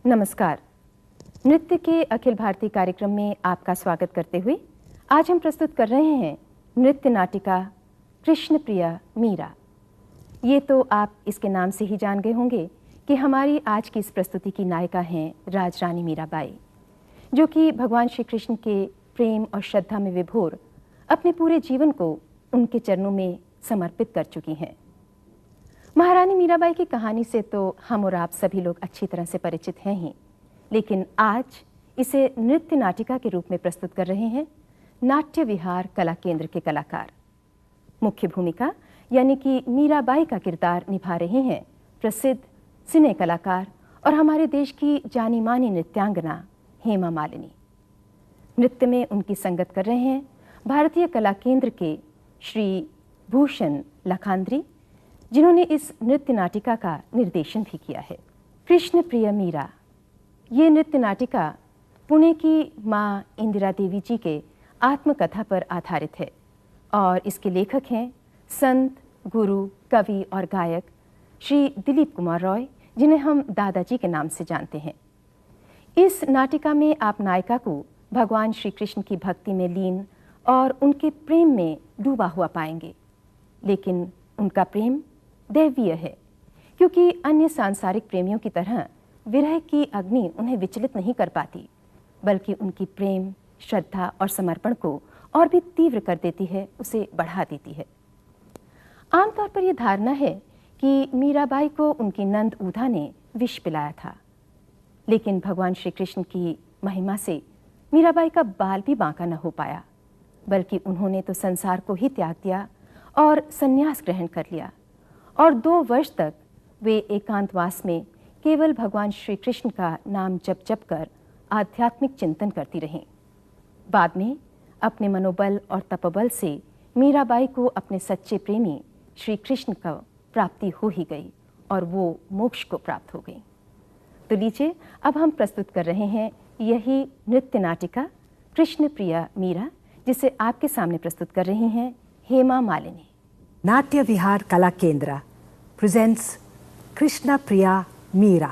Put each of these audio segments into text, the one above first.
नमस्कार। नृत्य के अखिल भारतीय कार्यक्रम में आपका स्वागत करते हुए आज हम प्रस्तुत कर रहे हैं नृत्य नाटिका कृष्ण प्रिया मीरा। ये तो आप इसके नाम से ही जान गए होंगे कि हमारी आज की इस प्रस्तुति की नायिका हैं राजरानी मीराबाई, जो कि भगवान श्री कृष्ण के प्रेम और श्रद्धा में विभोर अपने पूरे जीवन को उनके चरणों में समर्पित कर चुकी हैं। महारानी मीराबाई की कहानी से तो हम और आप सभी लोग अच्छी तरह से परिचित हैं ही, लेकिन आज इसे नृत्य नाटिका के रूप में प्रस्तुत कर रहे हैं नाट्य विहार कला केंद्र के कलाकार। मुख्य भूमिका यानी कि मीराबाई का किरदार निभा रहे हैं प्रसिद्ध सिने कलाकार और हमारे देश की जानी मानी नृत्यांगना हेमा मालिनी। नृत्य में उनकी संगत कर रहे हैं भारतीय कला केंद्र के श्री भूषण लखांद्री, जिन्होंने इस नृत्य नाटिका का निर्देशन भी किया है। कृष्ण प्रिया मीरा ये नृत्य नाटिका पुणे की माँ इंदिरा देवी जी के आत्मकथा पर आधारित है और इसके लेखक हैं संत, गुरु, कवि और गायक श्री दिलीप कुमार रॉय, जिन्हें हम दादाजी के नाम से जानते हैं। इस नाटिका में आप नायिका को भगवान श्री कृष्ण की भक्ति में लीन और उनके प्रेम में डूबा हुआ पाएंगे, लेकिन उनका प्रेम दैवीय है, क्योंकि अन्य सांसारिक प्रेमियों की तरह विरह की अग्नि उन्हें विचलित नहीं कर पाती, बल्कि उनकी प्रेम, श्रद्धा और समर्पण को और भी तीव्र कर देती है, उसे बढ़ा देती है। आमतौर पर यह धारणा है कि मीराबाई को उनकी नंद ऊधा ने विष पिलाया था, लेकिन भगवान श्री कृष्ण की महिमा से मीराबाई का बाल भी बांका न हो पाया, बल्कि उन्होंने तो संसार को ही त्याग दिया और संन्यास ग्रहण कर लिया और 2 वर्ष तक वे एकांतवास में केवल भगवान श्री कृष्ण का नाम जप जप कर आध्यात्मिक चिंतन करती रहीं। बाद में अपने मनोबल और तपबल से मीराबाई को अपने सच्चे प्रेमी श्री कृष्ण का प्राप्ति हो ही गई और वो मोक्ष को प्राप्त हो गई। तो लीजिए अब हम प्रस्तुत कर रहे हैं यही नृत्य नाटिका कृष्ण प्रिया मीरा, जिसे आपके सामने प्रस्तुत कर रही हैं Hema Malini. Natya Vihar Kala Kendra presents Krishna Priya Meera,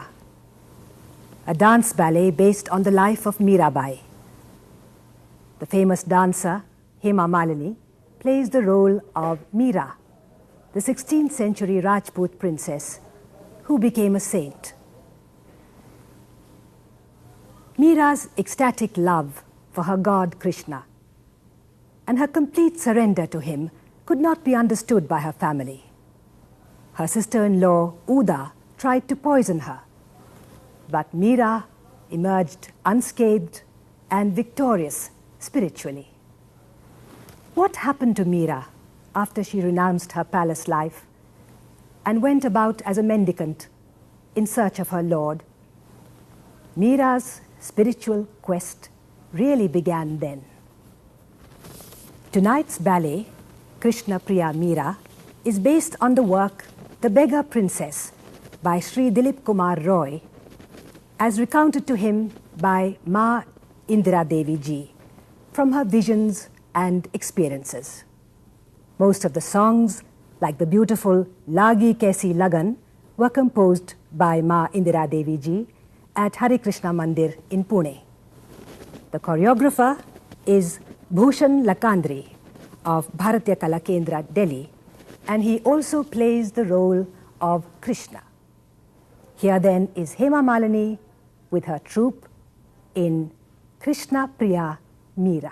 a dance ballet based on the life of Mirabai. The famous dancer Hema Malini plays the role of Meera, the 16th century Rajput princess who became a saint. Meera's ecstatic love for her god Krishna and her complete surrender to him could not be understood by her family. Her sister-in-law, Uda, tried to poison her, but Meera emerged unscathed and victorious spiritually. What happened to Meera after she renounced her palace life and went about as a mendicant in search of her Lord? Meera's spiritual quest really began then. Tonight's ballet, Krishna Priya Meera, is based on the work The Beggar Princess by Sri Dilip Kumar Roy, as recounted to him by Ma Indira Devi Ji from her visions and experiences. Most of the songs, like the beautiful Lagi Kaisi Lagan, were composed by Ma Indira Devi Ji at Hare Krishna Mandir in Pune. The choreographer is Bhushan Lakandri of Bharatiya Kala Kendra, Delhi, and he also plays the role of Krishna. Here then is Hema Malini with her troupe in Krishna Priya Meera.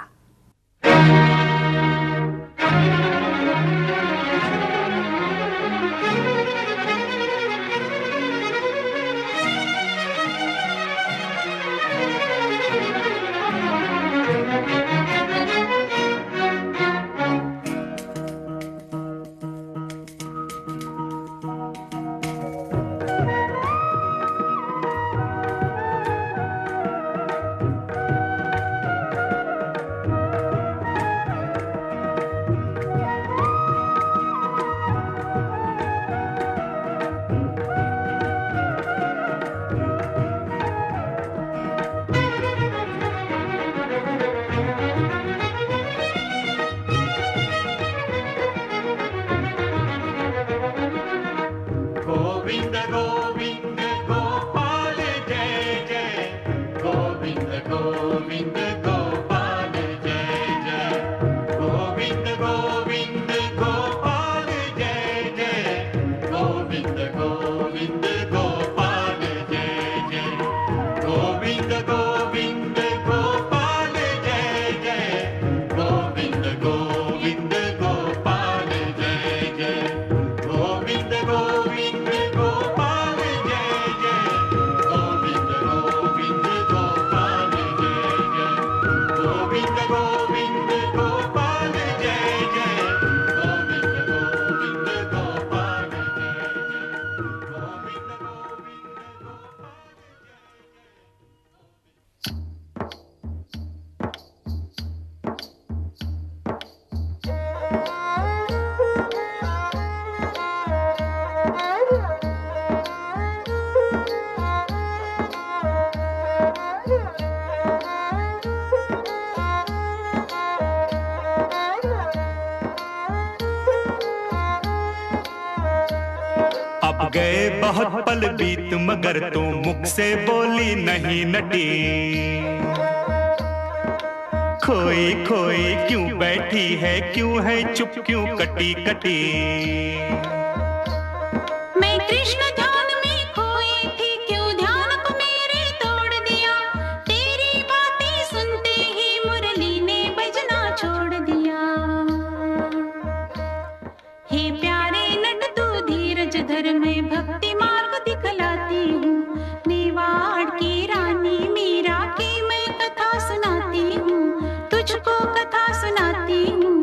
अब गए बहुत पल बीत मगर तू मुख से बोली नहीं नटी। खोई खोई क्यों बैठी है, क्यों है चुप, क्यों कटी कटी। मैं कृष्ण ध्यान में खोई थी, क्यों ध्यान को मेरे तोड़ दिया। तेरी बातें सुनते ही मुरली ने बजना छोड़ दिया। हे प्यारे नट तू धीरज धर, मैं भक्ति मार्ग दिखलाती हूँ। मेवाड़ की रानी मीरा की मैं कथा सुनाती हूँ, तुझको कथा सुनाती हूँ।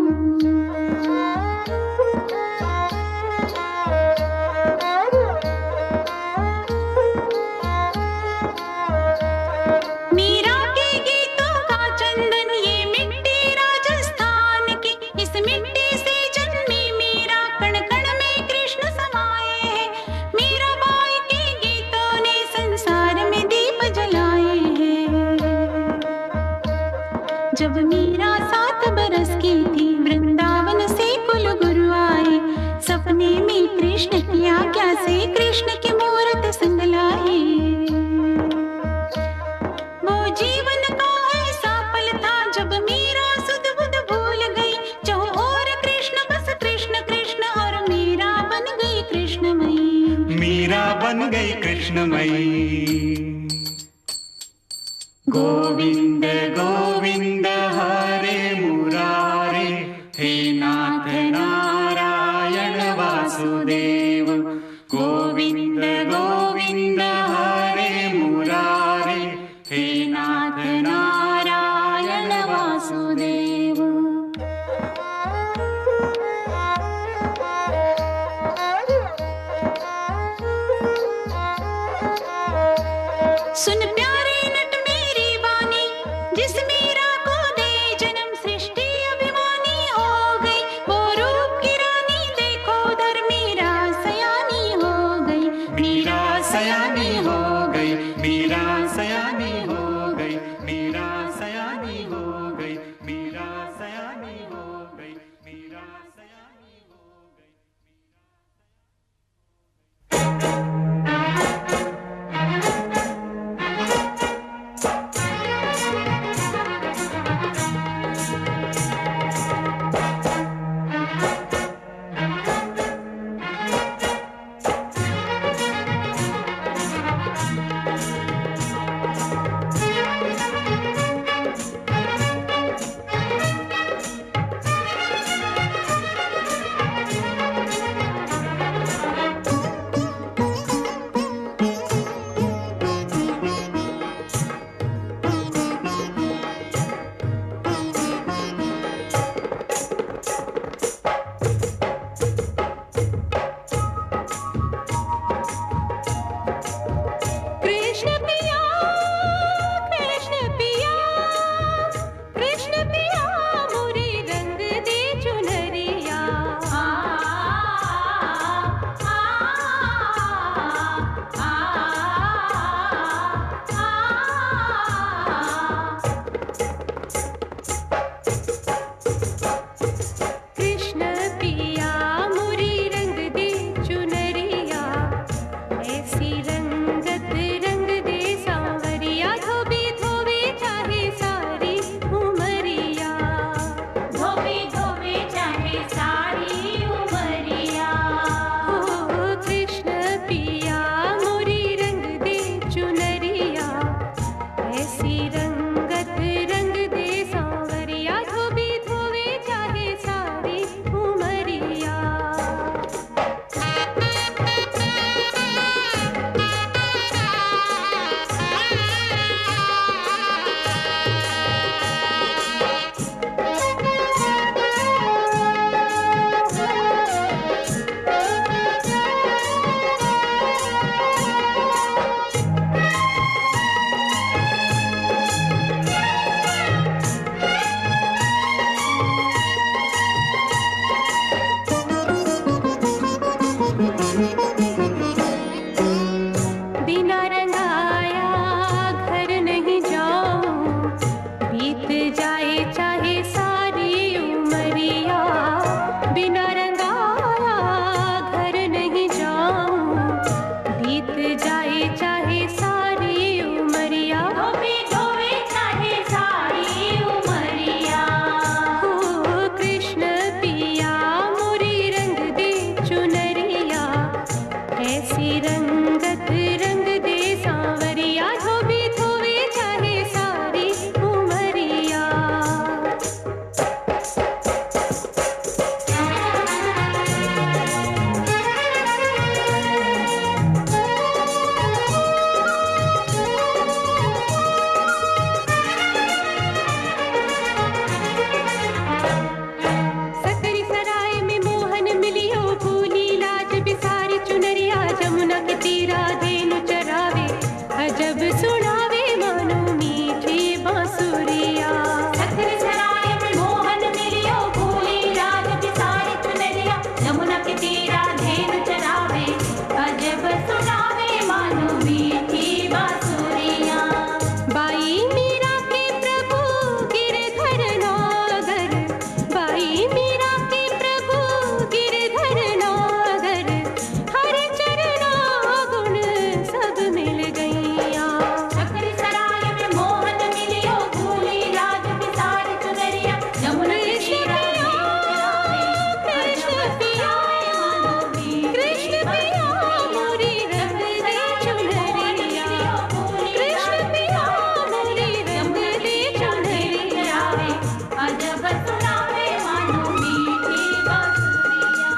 मीरा के गीतों का चंदन ये मिट्टी राजस्थान की, इस मिट्टी से जन्मी मीरा, कण कण में कृष्ण समाये हैं। मीराबाई के गीतों ने संसार में दीप जलाए हैं। जब मीरा 7 बरस की थी, वृंदावन से कुल गुरु आए। सपने में कृष्ण की आज्ञा से कृष्ण की मूरत संग लाए। वो जीवन का ऐसा पल था जब मीरा सुध बुध भूल गई। जो और कृष्ण बस कृष्ण कृष्ण, और मीरा बन गई कृष्णमयी। मीरा बन गई कृष्णमयी। गोविंद गोविंद हरे मुरारे, हे नाथ नारायण वासुदेव। गोविंद गोविंद हरे मुरारे, हे नाथ नारायण वासुदेव। सुन प्यारे नट मेरी वाणी, जिस मीरा को दे जन्म सृष्टि अभिमानी हो गई। वो रूप की रानी देखो उधर, मीरा सयानी हो गई। मीरा सयानी हो गई, मीरा सयानी हो गई, मीरा सयानी हो गई, मीरा सयानी हो गई, मीरा सयानी हो गई। ऐसी रंगत रंग दे सांवरिया, धोबी धोवे चाहे सारी उमरिया। सकरी सराय में मोहन मिलियो, भूली लाज बिसारी चुनरिया, जमुना के तीरा धेनु चरावे, अजब सुनावे मानो मीठी बांसुरिया। सकरी सराय में मोहन मिलियो, भूली लाज बिसारी चुनरिया, यमुना के तीरा धेनु चरावे, अजब सुनावे मानो मीठी बांसुरिया। बाई मीरा के प्रभु गिरधर नागर, बाई मीरा के प्रभु गिरधर नागर, हर चरना गुण सब मिल गईया। सकरी सराय में मोहन मिलियो, भूली लाज बिसारी चुनरिया, यमुना के तीरा कृष्ण पिया, कृष्ण पिया मोरी रंग दे चुनरिया, कृष्ण पिया मोरी रंग दे चुनरिया। अजब सुनावे मानो मीठी बांसुरिया।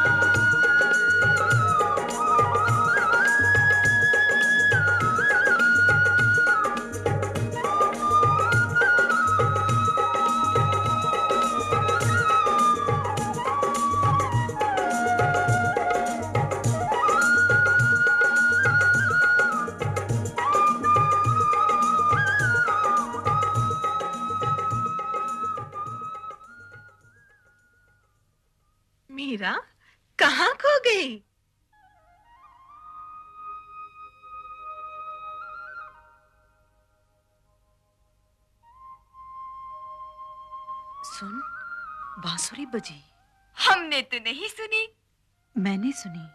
मीरा कहाँ खो गई? सुन, बांसुरी बजी। हमने तो नहीं सुनी। मैंने सुनी।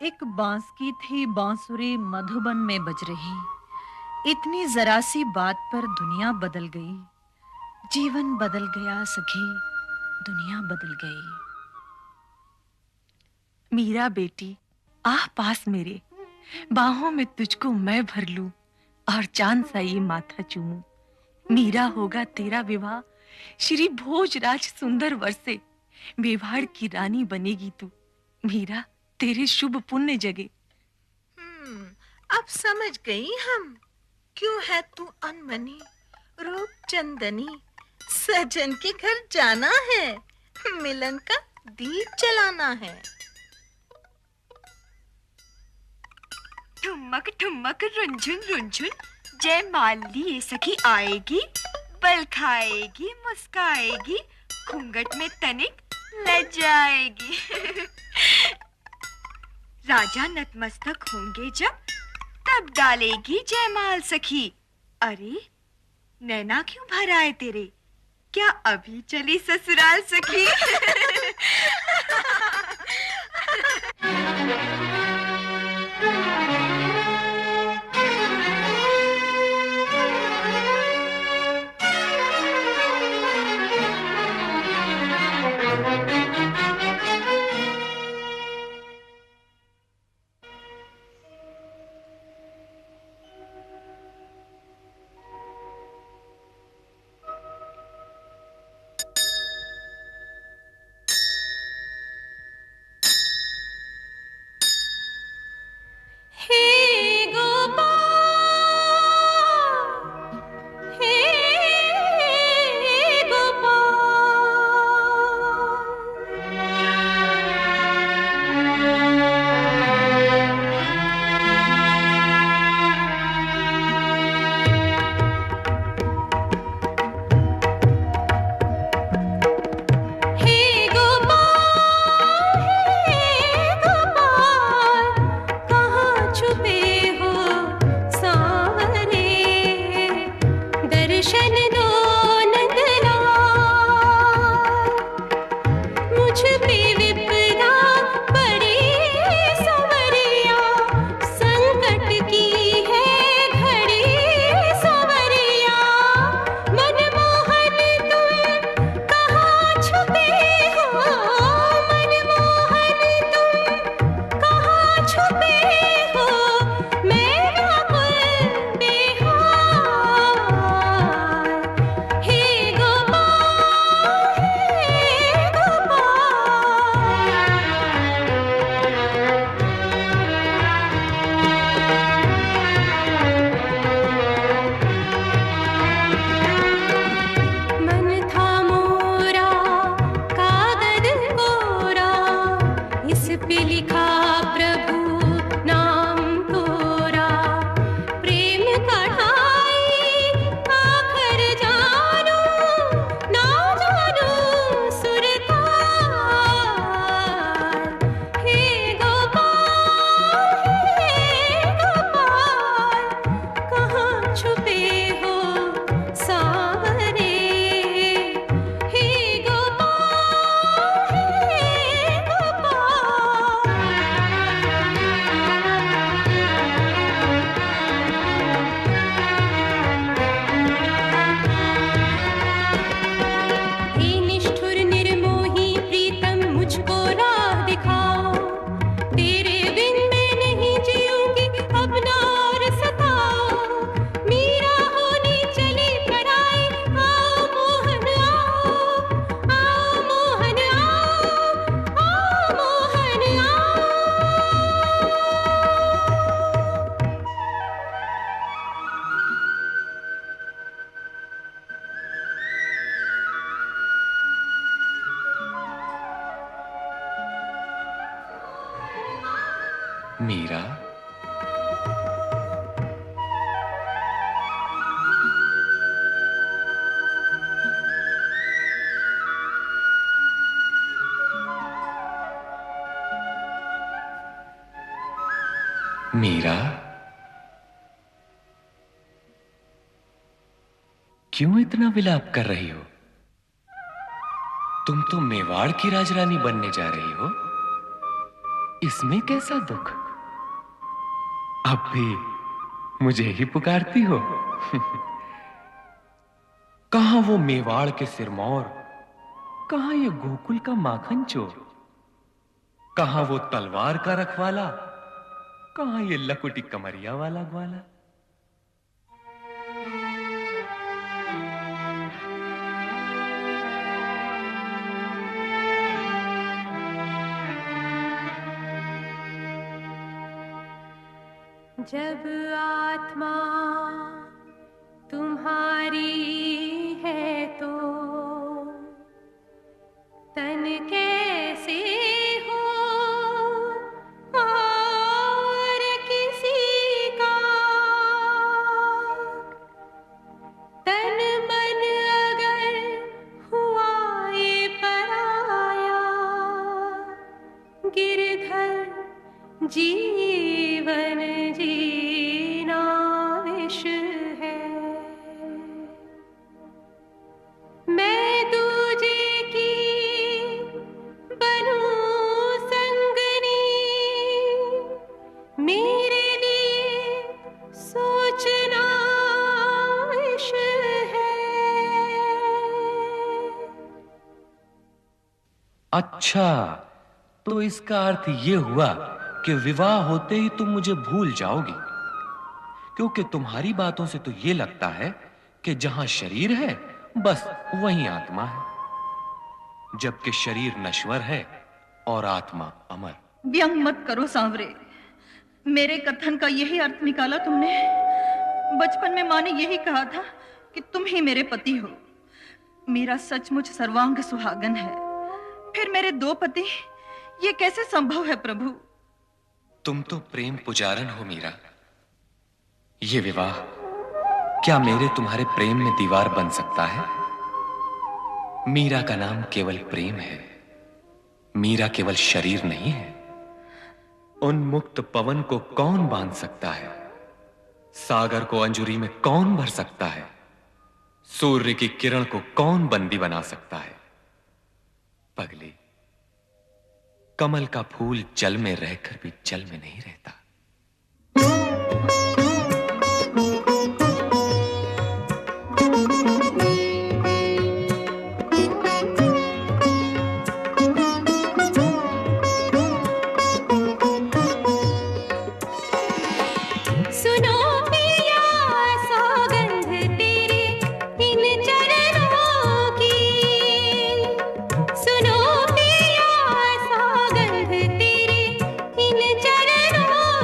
एक बांस की थी बांसुरी मधुबन में बज रही, इतनी जरा सी बात पर दुनिया बदल गई, जीवन बदल गया सखी, दुनिया बदल गई। मीरा बेटी, आ पास मेरे, बाहों में तुझको मैं भर लूं और चांद सा ये माथा चूमूं। मीरा होगा तेरा विवाह श्री भोजराज सुंदर वर से, मेवाड़ की रानी बनेगी तू। मीरा, तेरे शुभ पुण्य जगे। अब समझ गई हम, क्यों है तू अनमनी, रूप चंदनी, सजन के घर जाना है, मिलन का दीप जलाना है। ठुमक ठुमक रुंझुन रुंझुन, जय माली ये सखी आएगी, बल खाएगी मुस्काएगी, घूंघट में तनिक लजाएगी। राजा नतमस्तक होंगे जब, तब डालेगी जयमाल सखी। अरे नैना क्यों भर आए तेरे, क्या अभी चली ससुराल सखी? था प्रभु नाम तोरा, प्रेम कढ़ाई आखर जानो ना जानो सुरताल। हे गोपाल कहाँ छुपे हो सावरे। हे गोपाल हे निष्ठुर निर्मोही प्रीतम मुझको राह दिखाओ, तेरे बिन मैं नहीं जीऊंगी अपना और सताओ। मीरा होने चली पराई, आओ मोहन आओ, आओ मोहन आओ, आओ मोहन आओ। मीरा, मीरा, क्यों इतना विलाप कर रही हो? तुम तो मेवाड़ की राजरानी बनने जा रही हो, इसमें कैसा दुख? अब भी मुझे ही पुकारती हो? कहां वो मेवाड़ के सिरमौर, कहां ये गोकुल का माखन चोर, कहां वो तलवार का रखवाला, कहां ये लकुटी कमरिया वाला ग्वाला। जब आत्मा तुम्हारी है तो तन कैसे हो और किसी का। तन मन अगर हुआ ये पराया, गिरधर जीवन जीना विष है। मैं दूजे की बनूं संगनी, मेरे लिए सोचना विष है। अच्छा, तो इसका अर्थ ये हुआ कि विवाह होते ही तुम मुझे भूल जाओगी, क्योंकि तुम्हारी बातों से तो ये लगता है कि जहां शरीर है बस वहीं आत्मा है, जबकि शरीर नश्वर है और आत्मा अमर। व्यंग मत करो सांवरे, मेरे कथन का यही अर्थ निकाला तुमने। बचपन में माँ ने यही कहा था कि तुम ही मेरे पति हो। मेरा सचमुच सर्वांग सुहागन है, फिर मेरे दो पति, ये कैसे संभव है प्रभु? तुम तो प्रेम पुजारन हो मीरा। ये विवाह क्या मेरे तुम्हारे प्रेम में दीवार बन सकता है? मीरा का नाम केवल प्रेम है, मीरा केवल शरीर नहीं है। उन्मुक्त पवन को कौन बांध सकता है? सागर को अंजुरी में कौन भर सकता है? सूर्य की किरण को कौन बंदी बना सकता है? पगली, कमल का फूल जल में रहकर भी जल में नहीं रहता। सुनो पिया सौगंध तेरे इन चरणों की, सुनो पिया सौगंध तेरे इन चरणों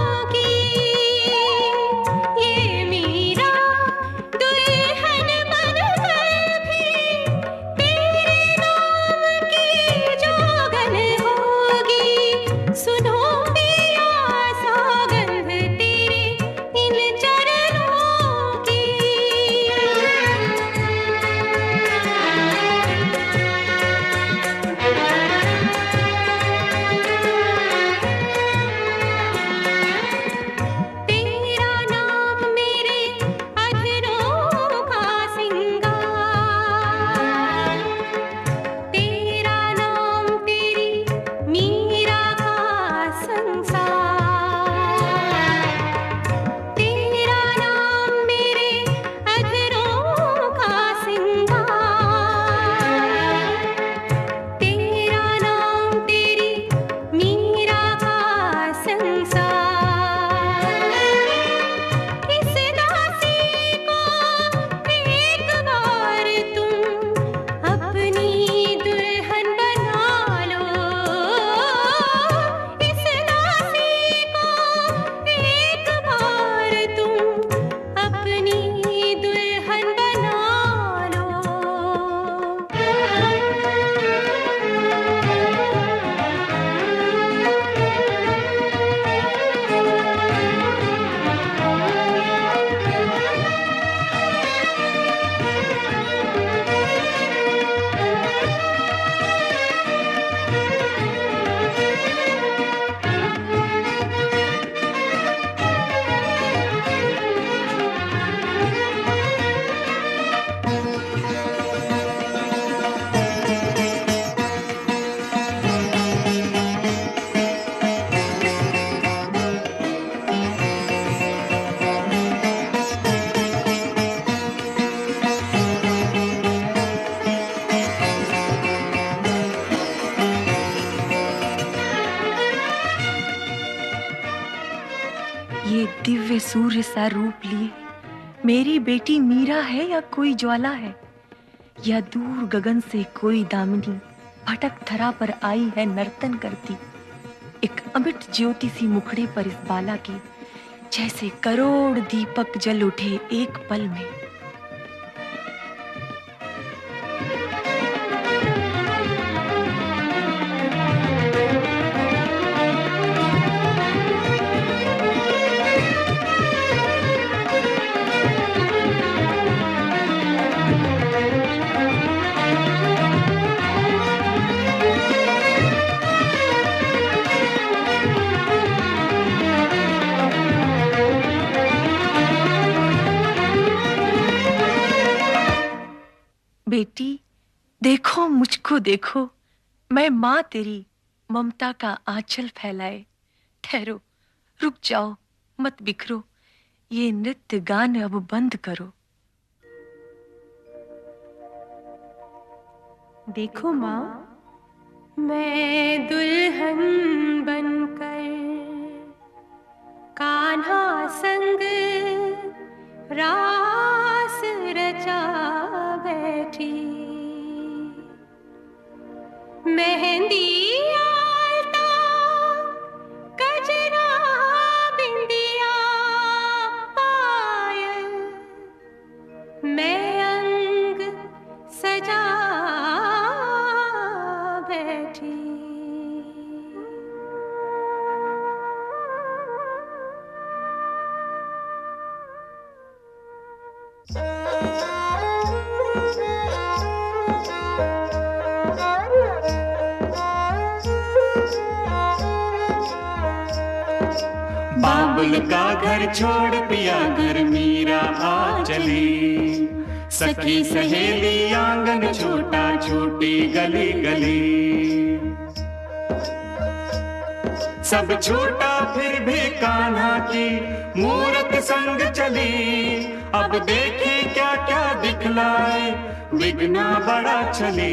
ये दिव्य सूर्य सा रूप लिए मेरी बेटी मीरा है या कोई ज्वाला है, या दूर गगन से कोई दामिनी भटक धरा पर आई है नर्तन करती। एक अमिट ज्योति सी मुखड़े पर इस बाला के जैसे करोड़ दीपक जल उठे एक पल में। बेटी देखो मुझको देखो, मैं माँ तेरी ममता का आंचल फैलाए। ठहरो, रुक जाओ, मत बिखरो, ये नृत्य गान अब बंद करो। देखो माँ, मैं दुल्हन बनकर कान्हा संग रास रचा बैठी। मेहंदी आलता गजरा बिंदिया पायल, मैं अंग सजा बैठी। बाबुल का घर छोड़ पिया घर मीरा आ चली। सखी सहेली आंगन छोटा छोटी गली गली। सब छूटा फिर भी कान्हा की मूरत संग चली। अब देखे क्या क्या दिखलाए विघ्ना बड़ा चली।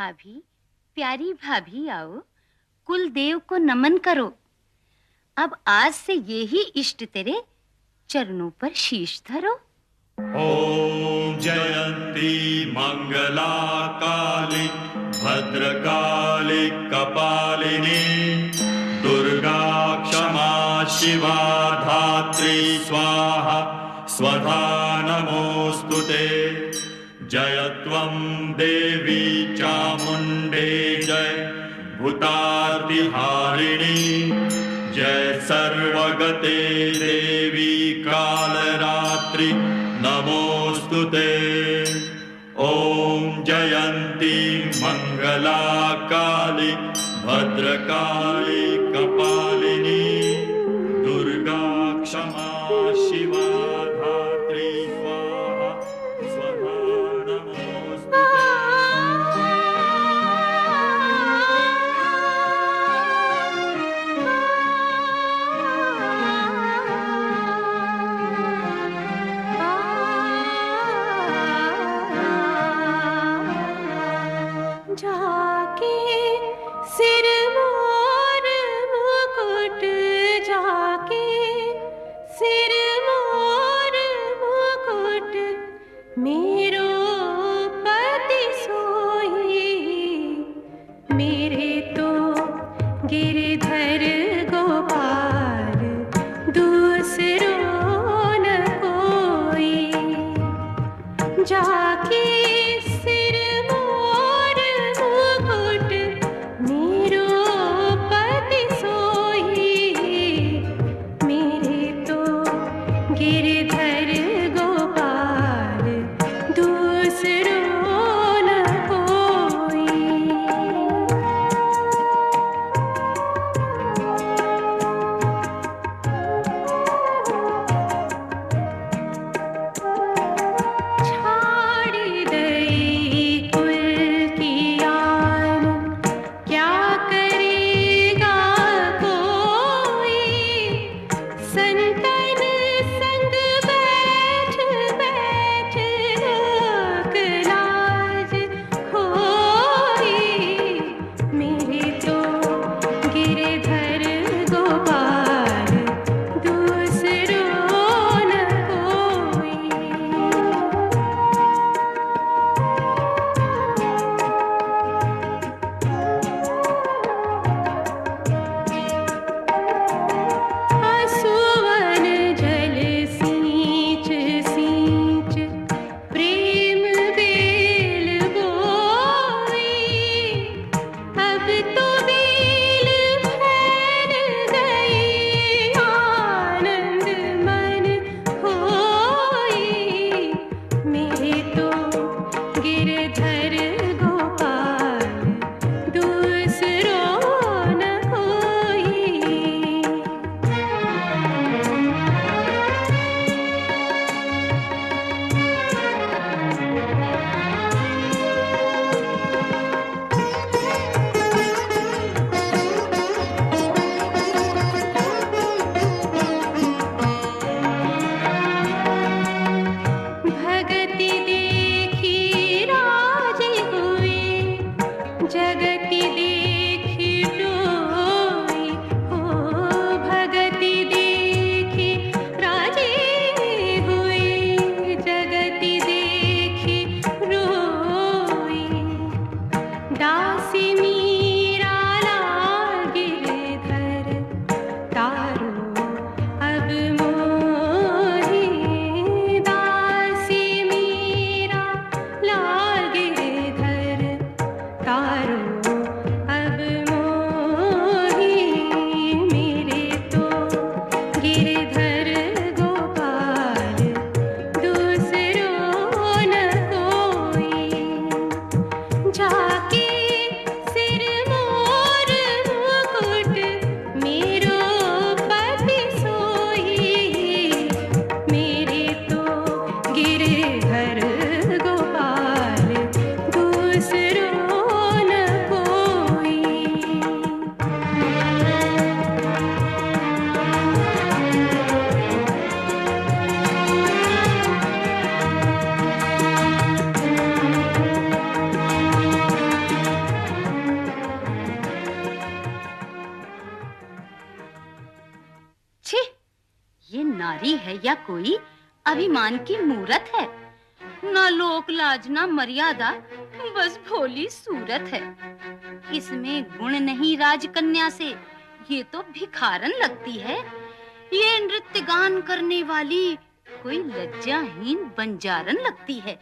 भाभी, प्यारी भाभी आओ, कुल देव को नमन करो। अब आज से ये ही इष्ट तेरे चरणों पर शीश धरो। ओम जयंती मंगला काली भद्रकाली कपालिनी दुर्गा क्षमा शिवा धात्री स्वाहा स्वधा नमोस्तुते। जय त्वं देवी चामुंडे जय भूतार्तिहारिणी जय सर्वगते देवी कालरात्रि नमोस्तुते। ओम जयंती मंगला काली भद्रकाली कपालिनी दुर्गा क्षमा शिवा धात्री स्वाहा स्वधा नमोस्तुते। जाके सिर मोर मुकुट, जाके सिर मोर मुकुट, मेरो पति सोई, मेरे तो गिरधर गोपाल दूसरो न कोई। जाके सिर मोर मुकुट, मेरो पति सोई, मेरे तो गिरधर गोपाल दूसरो न कोई। नारी है या कोई अभिमान की मूरत है। ना लोक लाज ना मर्यादा, बस भोली सूरत है। इसमें गुण नहीं राजकन्या से, ये तो भिखारन लगती है। ये नृत्य गान करने वाली कोई लज्जाहीन बंजारन लगती है।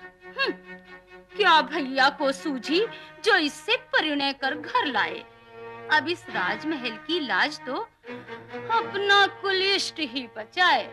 क्या भैया को सूझी जो इससे परिणय कर घर लाए। अब इस राजमहल की लाज तो अपना कुलिष्ट ही बचाए।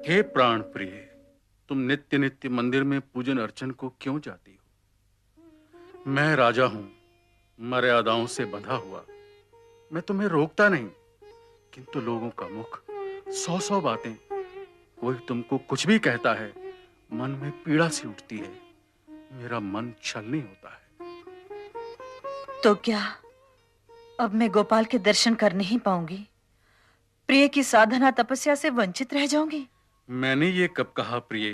हे प्राण प्रिय, तुम नित्य नित्य मंदिर में पूजन अर्चन को क्यों जाती हो? मैं राजा हूं, मर्यादाओं से बंधा हुआ। मैं तुम्हें रोकता नहीं, किंतु लोगों का मुख 100-100 बातें। कोई तुमको कुछ भी कहता है, मन में पीड़ा सी उठती है। मेरा मन छल नहीं होता है। तो क्या अब मैं गोपाल के दर्शन कर नहीं पाऊंगी? प्रिय की साधना तपस्या से वंचित रह जाऊंगी? मैंने ये कब कहा प्रिय?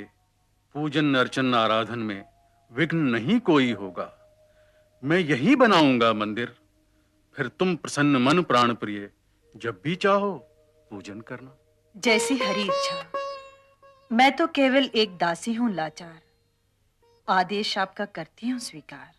पूजन अर्चन आराधन में विघ्न नहीं कोई होगा। मैं यही बनाऊंगा मंदिर, फिर तुम प्रसन्न मन प्राण प्रिय जब भी चाहो पूजन करना। जैसी हरी इच्छा। मैं तो केवल एक दासी हूं लाचार। आदेश आपका करती हूं स्वीकार।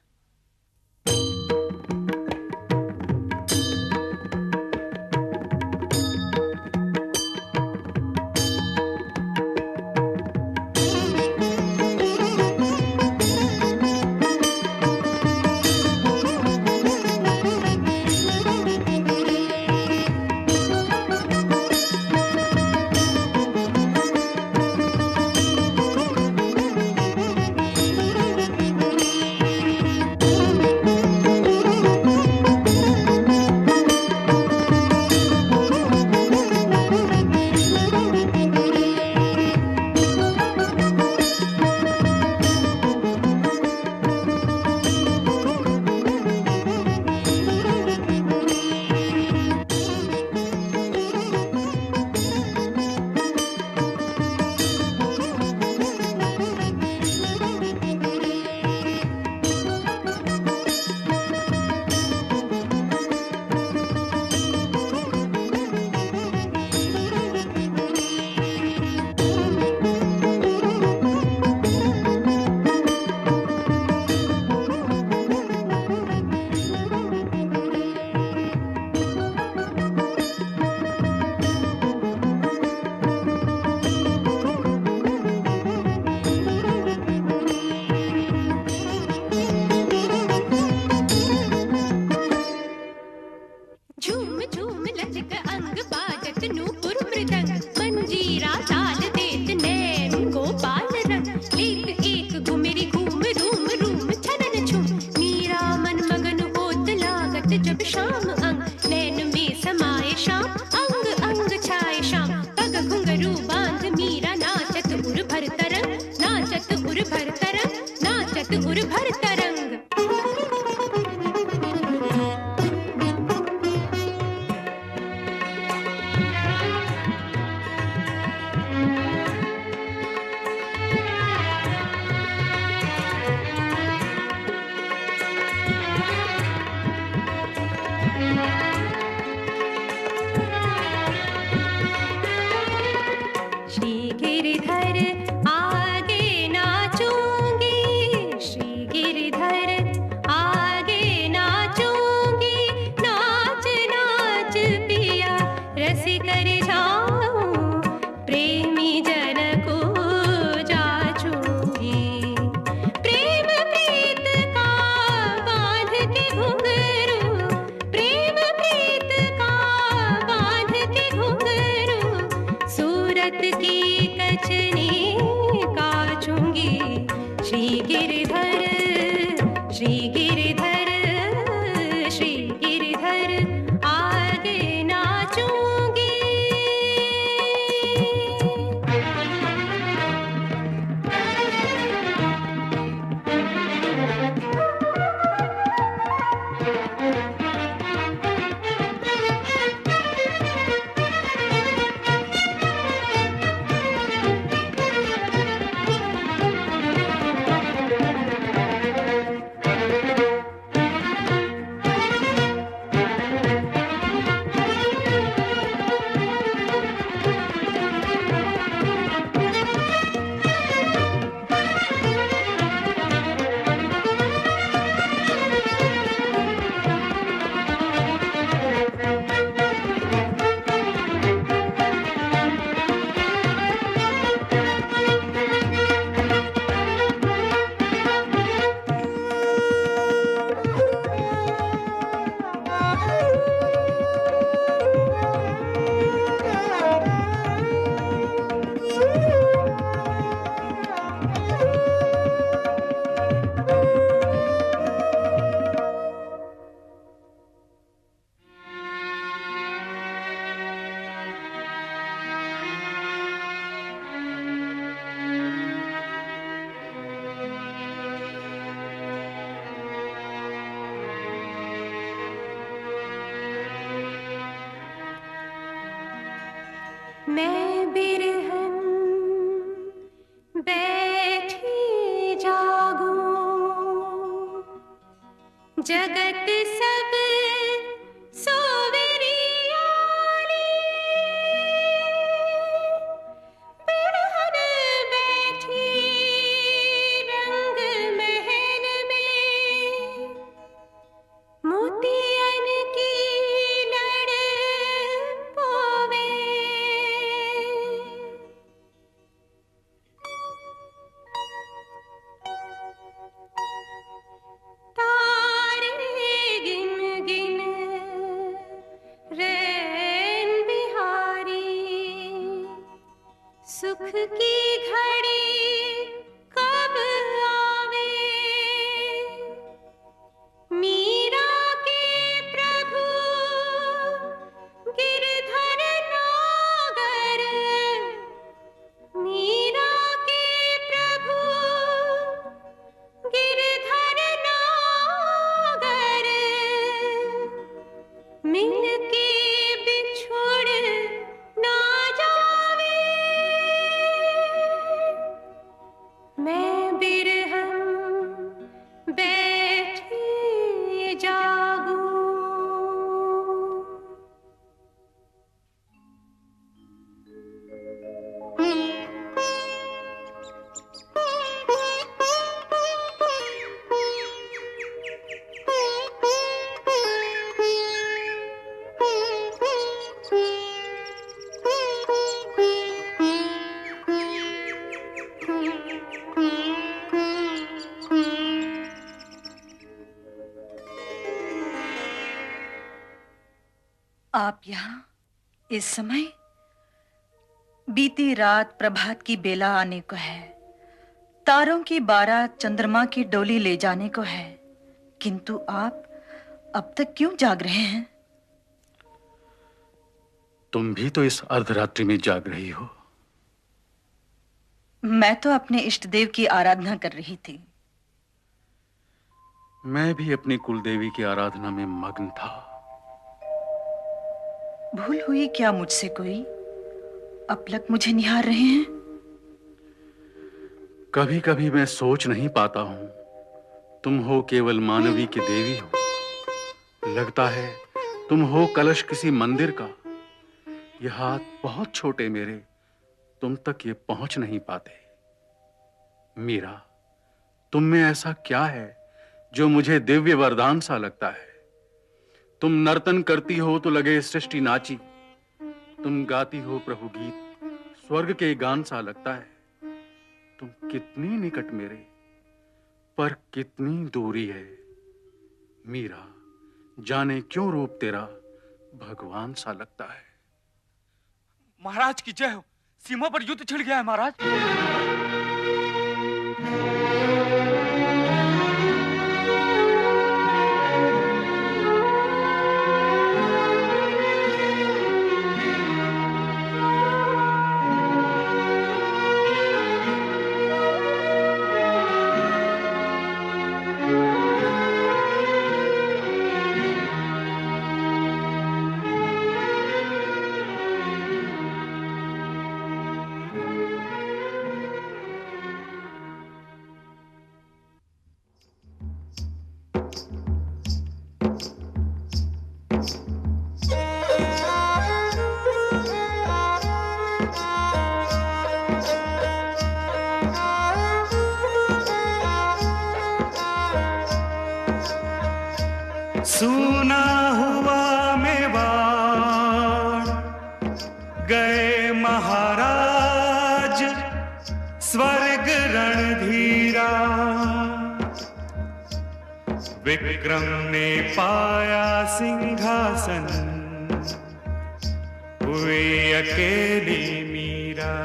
मैं बिरहन बैठी जागूं, जगत सब सोवेरियाली, बिरहन बैठी रंग महल में, मोतियन की लड़ पोवे। तारे गिन गिन रैन बिहारी, सुख की घड़ी कब आवे। मीरा के प्रभु गिरधर नागर, मीरा के प्रभु गिरधर नागर, मिल के बिछुड़ ना जावे। मैं बिरहन बैठी जागूं। आप यहाँ इस समय? बीती रात प्रभात की बेला आने को है, तारों की बारात चंद्रमा की डोली ले जाने को है, किंतु आप अब तक क्यों जाग रहे हैं? तुम भी तो इस अर्धरात्रि में जाग रही हो। मैं तो अपने इष्ट देव की आराधना कर रही थी। मैं भी अपनी कुलदेवी की आराधना में मग्न था। भूल हुई क्या मुझसे कोई? अपलक मुझे निहार रहे हैं। कभी कभी मैं सोच नहीं पाता हूं, तुम हो केवल मानवी की देवी हो। लगता है तुम हो कलश किसी मंदिर का। ये हाथ बहुत छोटे मेरे, तुम तक ये पहुंच नहीं पाते। मीरा, तुम में ऐसा क्या है जो मुझे दिव्य वरदान सा लगता है? तुम नर्तन करती हो तो लगे सृष्टि नाची, तुम गाती हो प्रभु गीत स्वर्ग के गान सा लगता है। तुम कितनी निकट मेरे, पर कितनी दूरी है। मीरा, जाने क्यों रूप तेरा भगवान सा लगता है। महाराज की जय हो। सीमा पर युद्ध छिड़ गया है महाराज। सुना हुआ मेवाड़ गए महाराज, स्वर्ग रणधीरा। विक्रम ने पाया सिंहासन, हुई अकेली मीरा,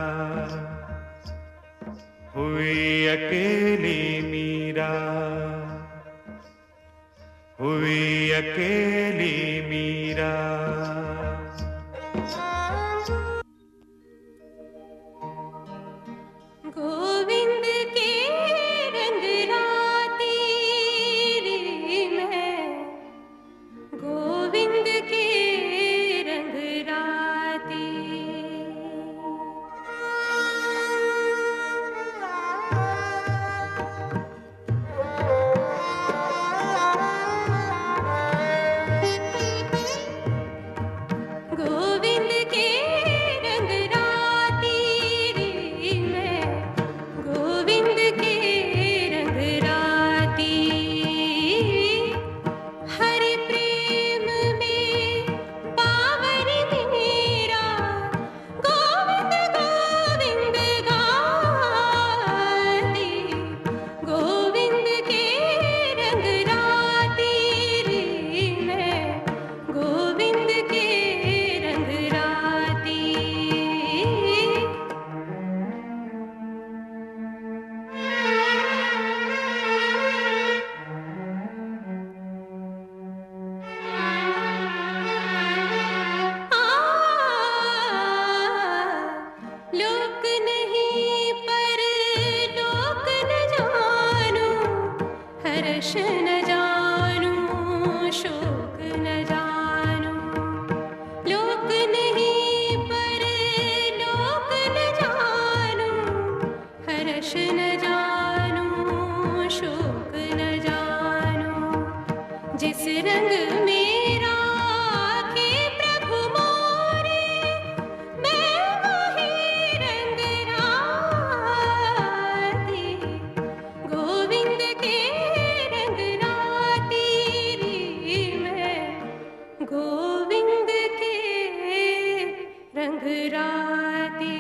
हुई अकेली मीरा, हुई अकेली मीरा। गोविंद के रंग राती रे मैं, गोविंद के रंग राती। शोक न जानू, लोक नहीं पर लोक न जानू, हर्ष न जानू, शोक न जानू, जिस रंग में राखे प्रभु मोरे, मैं वही रंग राती, गोविंद के रंग राती रे, मैं गोविंद के रंग राती।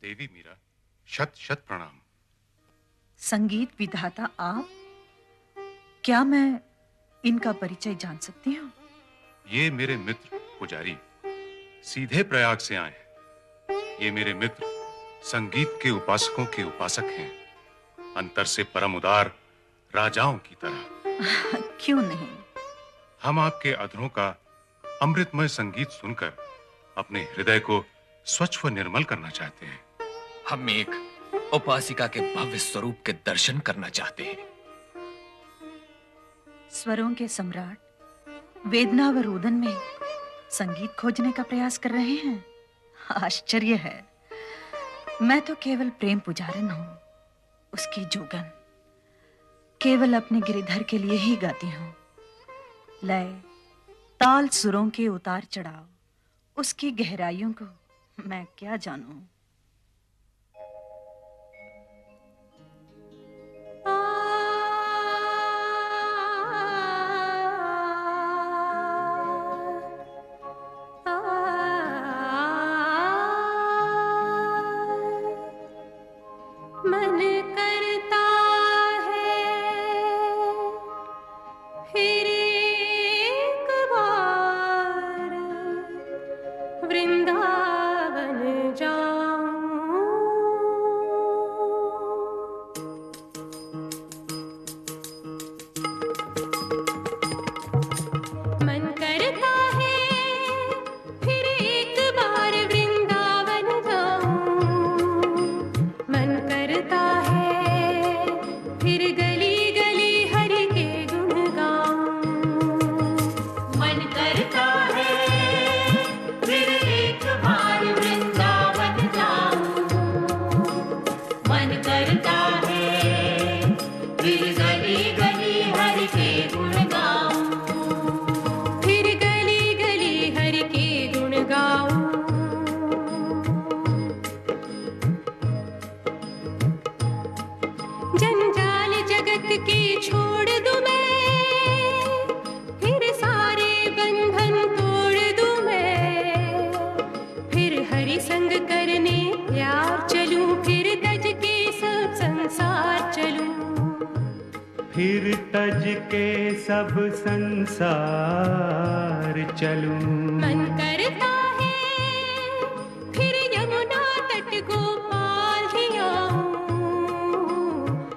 देवी मीरा, शत शत प्रणाम। संगीत विधाता आप, क्या मैं इनका परिचय जान सकती हूँ? ये मेरे मित्र पुजारी सीधे प्रयाग से आए हैं। ये मेरे मित्र संगीत के उपासकों के उपासक हैं, अंतर से परम उदार राजाओं की तरह। क्यों नहीं? हम आपके अधरों का अमृतमय संगीत सुनकर अपने हृदय को स्वच्छ व निर्मल करना चाहते हैं। हम एक उपासिका के भव्य स्वरूप के दर्शन करना चाहते हैं। स्वरों के सम्राट वेदना व रोदन में संगीत खोजने का प्रयास कर रहे हैं। आश्चर्य है। मैं तो केवल प्रेम पुजारन हूं, उसकी जोगन केवल अपने गिरिधर के लिए ही गाती हूं। लय ताल सुरों के उतार चढ़ाव, उसकी गहराइयों को मैं क्या जानूं। मन करता है फिर एक बार वृंदावन जाऊं, मन करता है फिर एक बार वृंदावन जाऊं, मन करता है फिर गली गली हरि के गुण गाऊं, मन करता है फिर एक बार वृंदावन जाऊं, मन करता है फिर गली गली हरि के गुण गाऊं, फिर गली गली हरि के गुण गाऊं। जंजाल जगत के छोड़ दूं मैं, फिर सारे बंधन तोड़ दूं मैं, फिर हरि संग करने प्यार चलूं, फिर तज के सब संसार चलूं, फिर तज के सब संसार चलूं। मन करता है फिर यमुना तट गोपाल ही आऊं,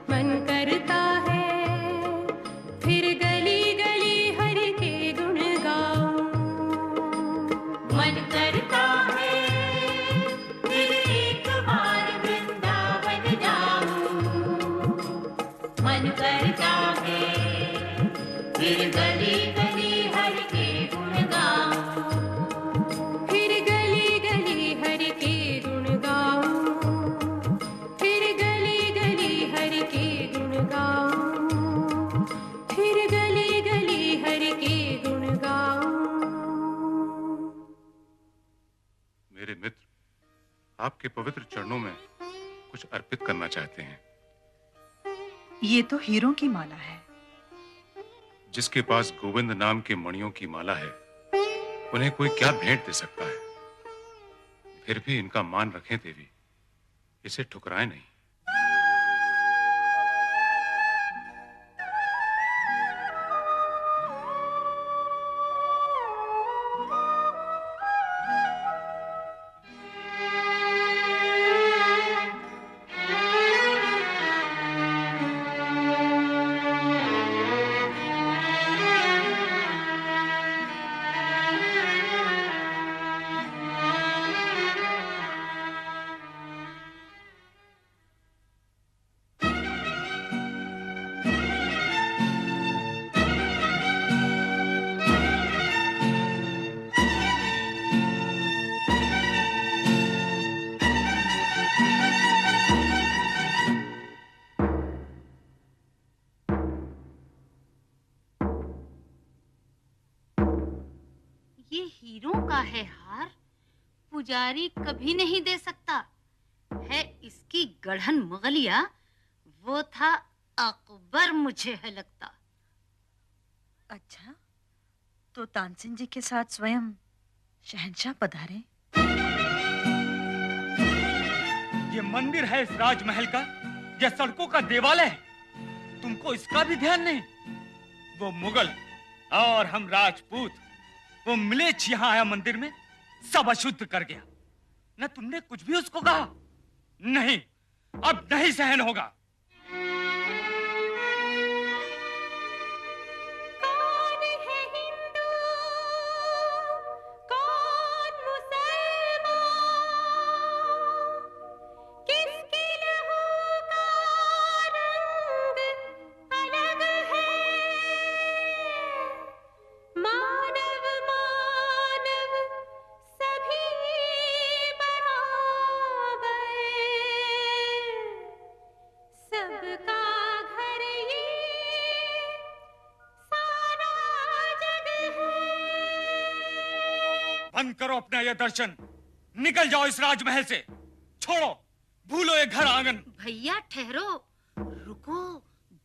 मन करता है फिर गली गली हरि के गुण गाऊं, मन करता है फिर एक बार वृंदावन जाऊं, मन करता है फिर गली गली हरि के गुण गाऊं, फिर गली गली हरि के गुण गाऊं, फिर गली गली हरि के गुण गाऊं, फिर गली गली हरि के गुण गाऊं। मेरे मित्र आपके पवित्र चरणों में कुछ अर्पित करना चाहते हैं। ये तो हीरों की माला है। जिसके पास गोविंद नाम के मणियों की माला है, उन्हें कोई क्या भेंट दे सकता है। फिर भी इनका मान रखें देवी, इसे ठुकराएं नहीं। ये हीरों का है हार, पुजारी कभी नहीं दे सकता। है इसकी गढ़न मुगलिया, वो था अकबर, मुझे है लगता। अच्छा, तो तानसेन जी के साथ स्वयं शहंशाह पधारे। ये मंदिर है इस राजमहल का या सड़कों का देवालय है? तुमको इसका भी ध्यान नहीं? वो मुगल और हम राजपूत, वो मिलेच्छ यहाँ आया मंदिर में, सब अशुद्ध कर गया। न तुमने कुछ भी उसको कहा? नहीं, अब नहीं सहन होगा। बंद करो अपना यह दर्शन, निकल जाओ इस राजमहल से। छोड़ो, भूलो ये घर आंगन। भैया ठहरो, रुको,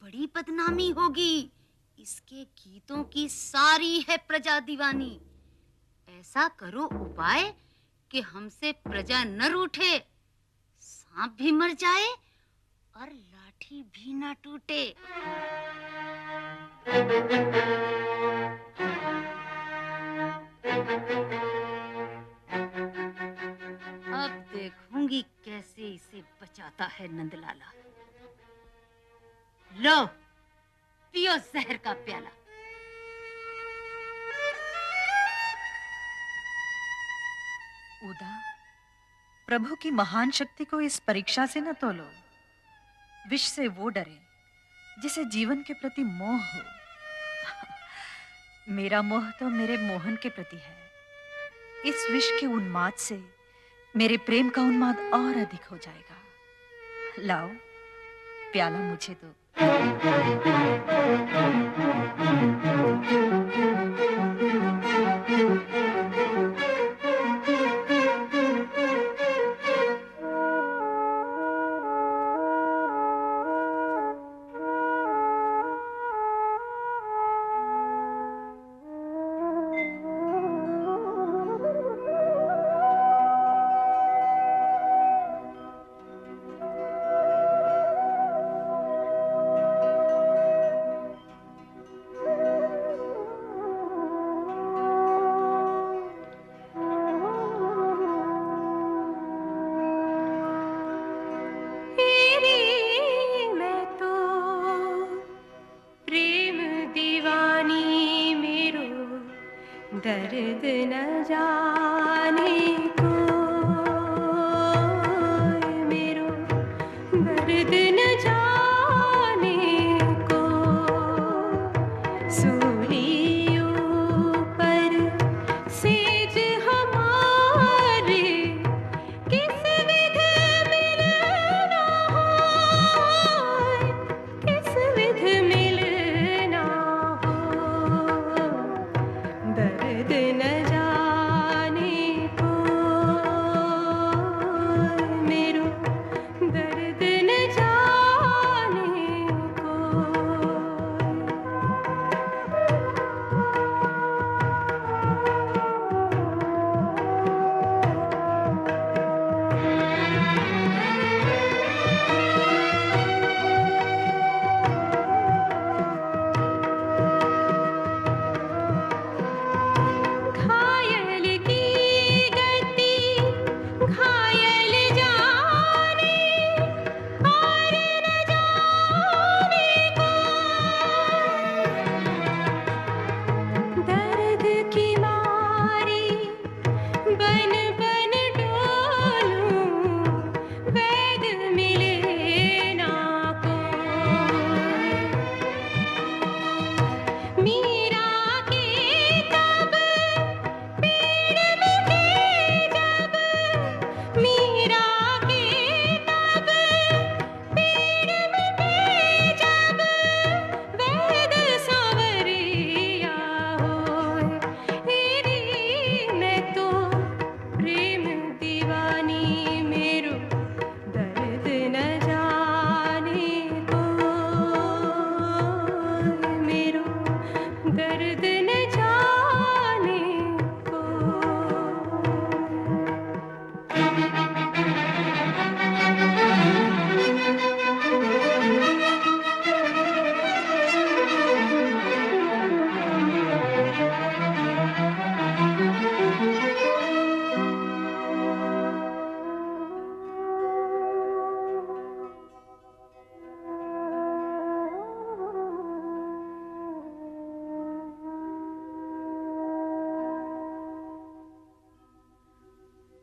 बड़ी बदनामी होगी। इसके गीतों की सारी है प्रजा दीवानी। ऐसा करो उपाय कि हमसे प्रजा न रूठे, सांप भी मर जाए और लाठी भी ना टूटे। अब देखूंगी कैसे इसे बचाता है नंदलाला। लो, पियो जहर का प्याला। उदा, प्रभु की महान शक्ति को इस परीक्षा से न तोलो। विष से वो डरे जिसे जीवन के प्रति मोह हो। मेरा मोह तो मेरे मोहन के प्रति है। इस विष के उन्माद से मेरे प्रेम का उन्माद और अधिक हो जाएगा। लाओ, प्याला मुझे दो। दर्द न जाने को मेरो, दर्द न जाने को, सूलियों पर सेज हमारे किस विध मिलना होए, किस विध मिलना हो, दर्द न जाने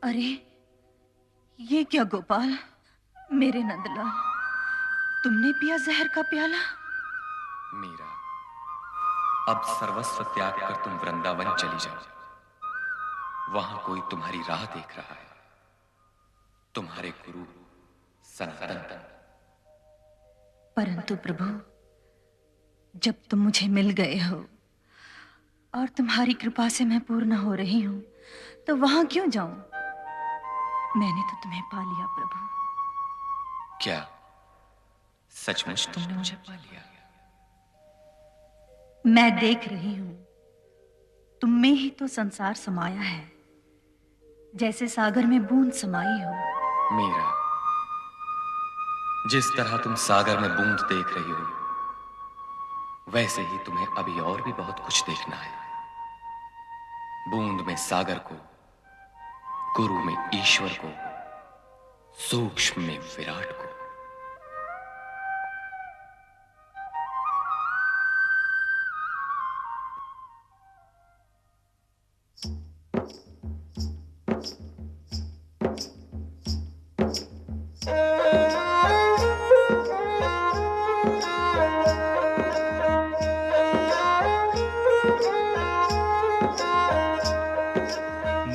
अरे ये क्या गोपाल, मेरे नंदलाल, तुमने पिया जहर का प्याला? मीरा, अब सर्वस्व त्याग कर तुम वृंदावन चली जाओ। वहां कोई तुम्हारी राह देख रहा है, तुम्हारे गुरु सनातन। परंतु प्रभु, जब तुम मुझे मिल गए हो और तुम्हारी कृपा से मैं पूर्ण हो रही हूं, तो वहां क्यों जाऊं? मैंने तो तुम्हें पा लिया प्रभु। क्या सचमुच तुमने मुझे पा लिया? मैं देख रही हूं, तुम में ही तो संसार समाया है, जैसे सागर में बूंद समाई हो। मीरा, जिस तरह तुम सागर में बूंद देख रही हो, वैसे ही तुम्हें अभी और भी बहुत कुछ देखना है। बूंद में सागर को, गुरु में ईश्वर को, सूक्ष्म में विराट को।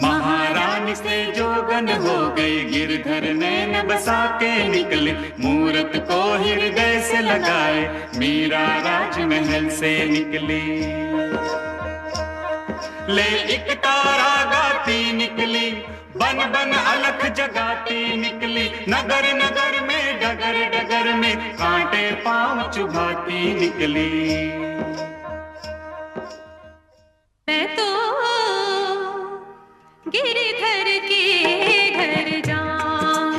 महारानी से जोगन हो गई, गिरधर नैन बसा के निकले, मूरत को हृदय से लगाए, मीरा राजमहल से निकली। ले एक तारा गाती निकली, बन बन अलख जगाती निकली, नगर नगर में डगर डगर में कांटे पांव चुभाती निकली। मैं तो गिरधर के घर जाऊं,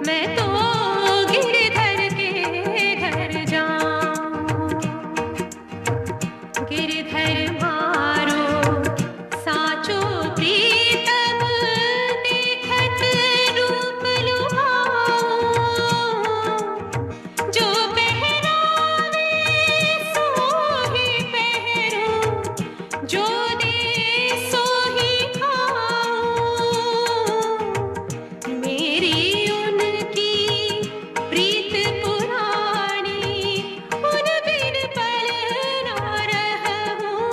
मैं तो गिरधर के घर जाऊं। गिरधर मारो साचो प्रीतम, देखत रूप लुभाऊं। जो पहरावे सो ही पहरूं, जो दे सो ही खाऊं। मेरी उनकी प्रीत पुरानी, उन बिन पल ना रहूं।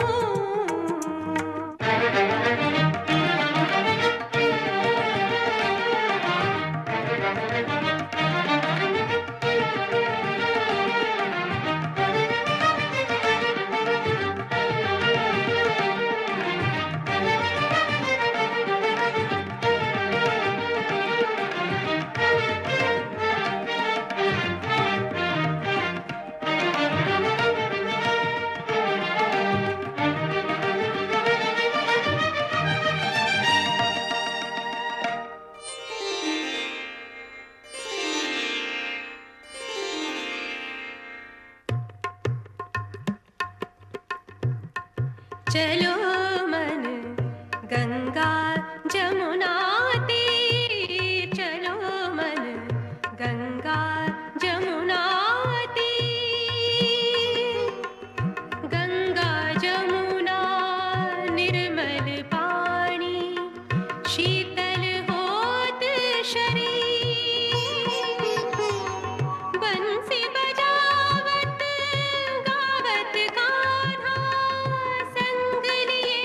चलो मन गंगा जमुना तीर, चलो मन गंगा जमुना तीर। गंगा जमुना निर्मल पानी, शीतल होत शरीर। बंसी बजावत गावत कान्हा, संग लिए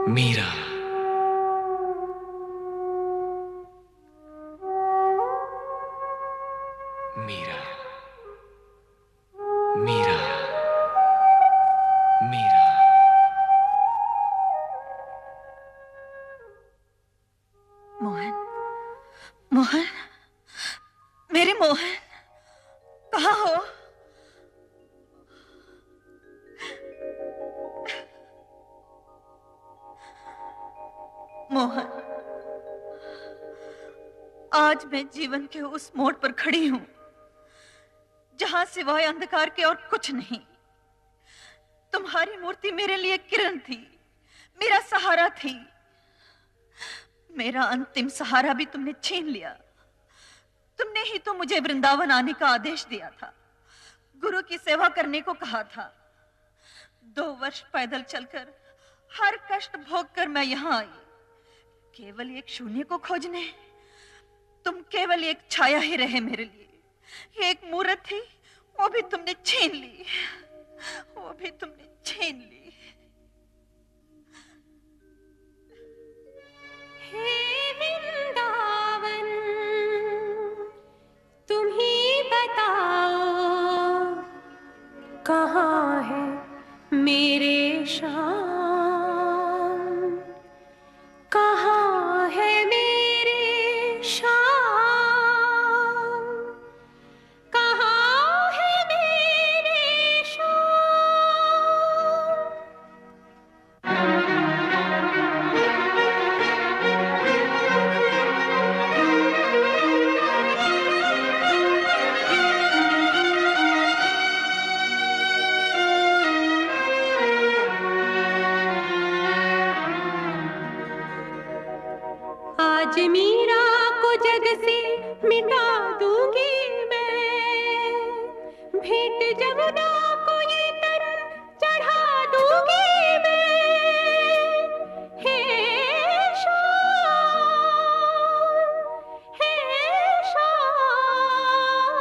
मीरा, मीरा, मीरा, मीरा। मोहन, मोहन, मेरे मोहन, कहाँ हो? मोहन, आज मैं जीवन के उस मोड़ पर खड़ी हूं जहां सिवाय अंधकार के और कुछ नहीं। तुम्हारी मूर्ति मेरे लिए किरण थी, मेरा सहारा थी। मेरा अंतिम सहारा भी तुमने छीन लिया। तुमने ही तो मुझे वृंदावन आने का आदेश दिया था, गुरु की सेवा करने को कहा था। 2 वर्ष पैदल चलकर, हर कष्ट भोग कर मैं यहां आई, केवल एक शून्य को खोजने। तुम केवल एक छाया ही रहे मेरे लिए। एक मूर्त थी, वो भी तुमने छीन ली, वो भी तुमने छीन ली। हे वृंदावन, तुम ही बताओ कहाँ है मेरे श्याम, कहाँ है मेरे श्याम, कहाँ है मेरे श्याम। आज मीरा को जग से मिटा दूंगी मैं, भेंट जमुना को ये तन चढ़ा दूंगी मैं। हे श्याम, हे श्याम,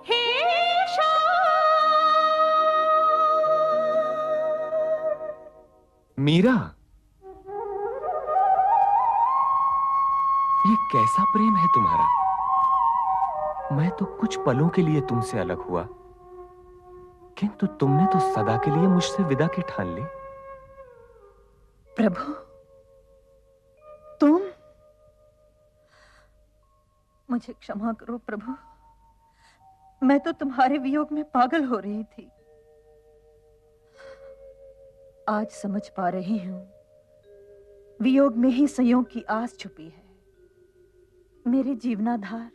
हे श्याम। मीरा, ये कैसा प्रेम है तुम्हारा? मैं तो कुछ पलों के लिए तुमसे अलग हुआ, किंतु तुमने तो सदा के लिए मुझसे विदा की ठान ली। प्रभु, तुम? मुझे क्षमा करो प्रभु, मैं तो तुम्हारे वियोग में पागल हो रही थी। आज समझ पा रही हूं, वियोग में ही संयोग की आस छुपी है। मेरे जीवनाधार,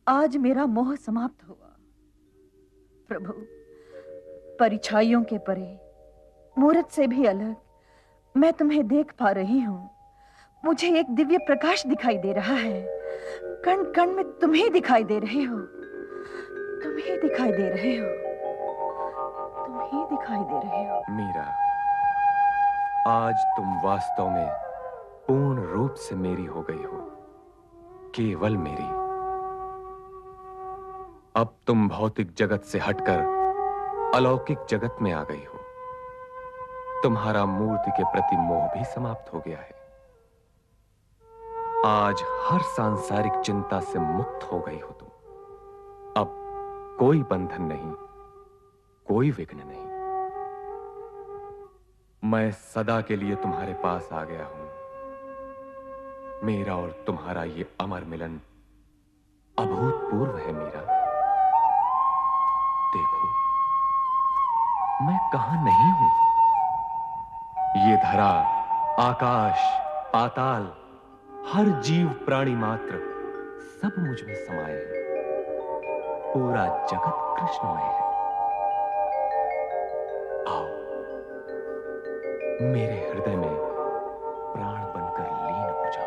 आज मेरा मोह समाप्त हुआ। प्रभु, परिछाइयों के परे, मूरत से भी अलग मैं तुम्हें देख पा रही हूं। मुझे एक दिव्य प्रकाश दिखाई दे रहा है। कण कण में तुम ही दिखाई दे रहे हो, तुम ही दिखाई दे रहे हो, तुम ही दिखाई दे रहे हो। मीरा, आज तुम वास्तव में पूर्ण रूप से मेरी हो गई हो, केवल मेरी। अब तुम भौतिक जगत से हटकर अलौकिक जगत में आ गई हो। तुम्हारा मूर्ति के प्रति मोह भी समाप्त हो गया है। आज हर सांसारिक चिंता से मुक्त हो गई हो तुम। अब कोई बंधन नहीं, कोई विघ्न नहीं। मैं सदा के लिए तुम्हारे पास आ गया हूं। मेरा और तुम्हारा ये अमर मिलन अभूतपूर्व है मीरा। देखो, मैं कहां नहीं हूं। ये धरा, आकाश, पाताल, हर जीव प्राणी मात्र सब मुझ में समाये हैं। पूरा जगत कृष्णमय है। आओ, मेरे हृदय में प्राण बनकर लीन हो जाओ।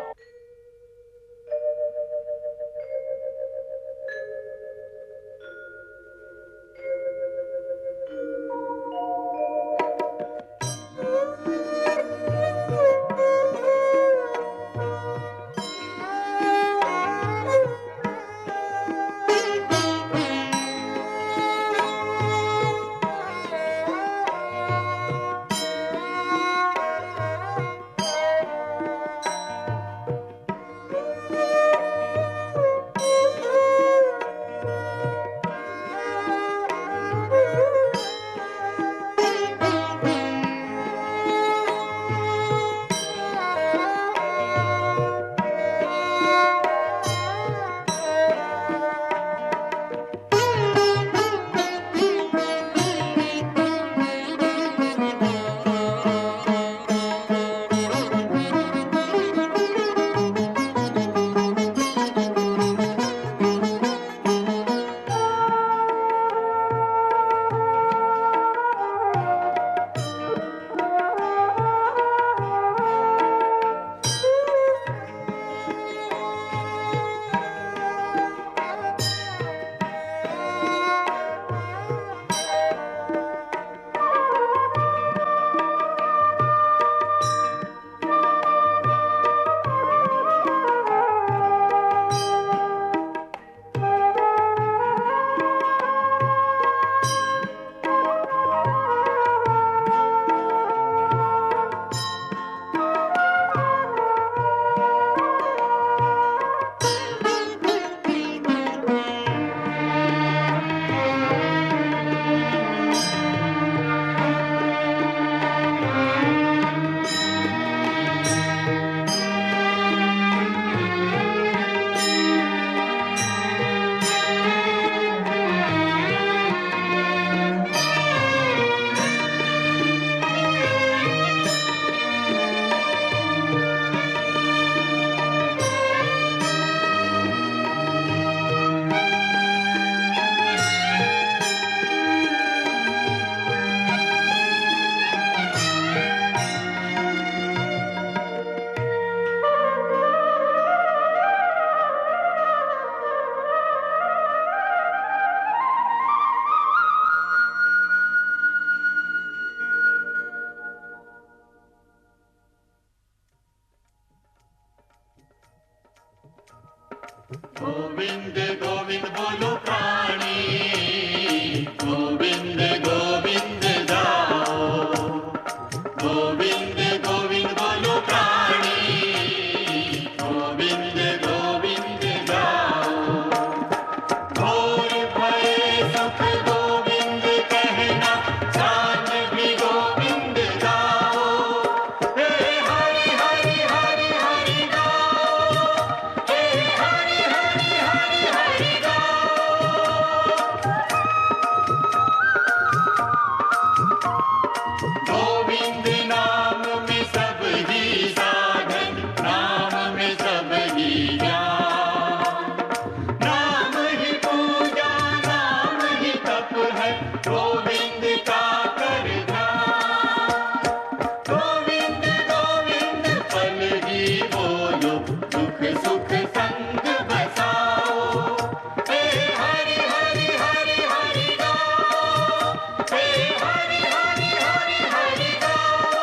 गोविंद गोविंद बोलो प्राणी, गोविंद गोविंद गाओ, गोविंद गोविंद बोलो प्राणी, गोविंद गोविंद गाओ। घोर भय सुख गोविंद कहना, सांझ भी गोविंद गाओ। हे हरि हरि हरि हरि गाओ, हे हरि हरि हरि हरि गाओ। गोविंद नाम में सब ही साधन, नाम में सब ही ज्ञान, नाम ही पूजा, नाम ही तप है, गोविंद का कर ध्यान। गोविंद गोविंद पल ही बोलो, सुख सुख संग बसाओ। हे हरि हरि हरि हरि गाओ, हे हरि हरि हरि हरि गाओ।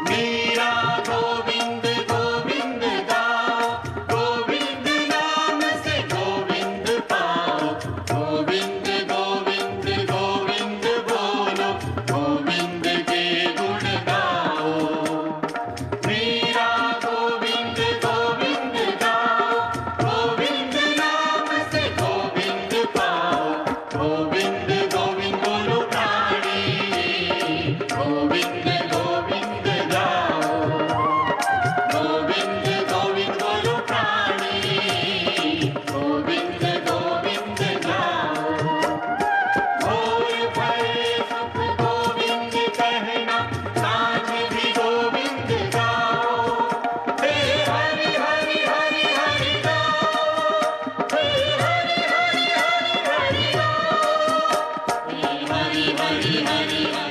मीरा गोविंद गोविंद गाओ, गोविंद नाम से गोविंद पाओ। गोविंद गोविंद गोविंद बोलो, गोविंद के गुण गाओ। मीरा गोविंद गोविंद गाओ, गोविंद नाम से गोविंद पाओ। गोविंद गोविंद बोलो प्राणी, गोविंद गोविंद गाओ। गोविंद गोविंद बोलो प्राणी, गोविंद गोविंद गाओ। घोर भय सुख गोविंद कहना, सांझ भी गोविंद गाओ। हे हरि हरि हरि हरि गाओ, हे हरि हरि हरि हरि गाओ। हे हरि हरि हरि हरि